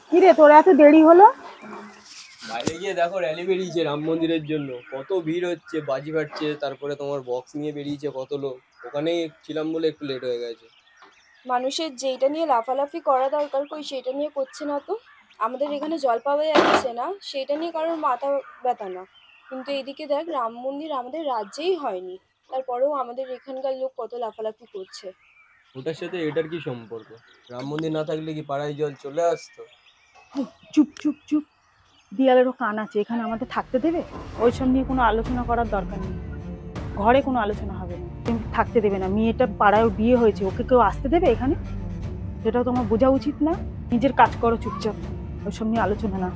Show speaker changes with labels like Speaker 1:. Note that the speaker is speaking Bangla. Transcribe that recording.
Speaker 1: কি রে, তোর এত দেরি হলো?
Speaker 2: বাইরে গিয়ে দেখো র্যালি বেরিয়েছে রাম মন্দিরের জন্য, কত ভিড় হচ্ছে, বাজি ফাটছে, তারপরে তোমার বক্স নিয়ে বেরিয়েছে কত লোক। ওখানেই ছিলাম বলে একটু লেট হয়ে গেছে।
Speaker 3: মানুষের যেইটা নিয়ে লাফালাফি করা দরকার কই সেটা নিয়ে করছে না তো। আমাদের এখানে জল পাওয়া যাচ্ছে না, সেটা নিয়ে কারোর মাথা ব্যথা না। কিন্তু এদিকে দেখ, রাম মন্দির আমাদের রাজ্যেই হয়নি, তারপরেও আমাদের এখানকার লোক কত লাফালাফি করছে।
Speaker 2: ওটার সাথে এটার কি সম্পর্ক? রাম মন্দির না থাকলে কি পাড়ায় জল চলে আসতো?
Speaker 1: চুপ চুপ চুপ, দিয়ালেরও কান আছে, এখানে আমাদের থাকতে দেবে? ওইসব নিয়ে কোনো আলোচনা করার দরকার নেই। ঘরে কোনো আলোচনা হবে না, তুমি থাকতে দেবে না। মেয়েটা পাড়ায় বিয়ে হয়েছে, ওকে কেউ আসতে দেবে এখানে? সেটাও তোমার বোঝা উচিত না? নিজের কাজ করো চুপচাপ, ওইসব নিয়ে আলোচনা না।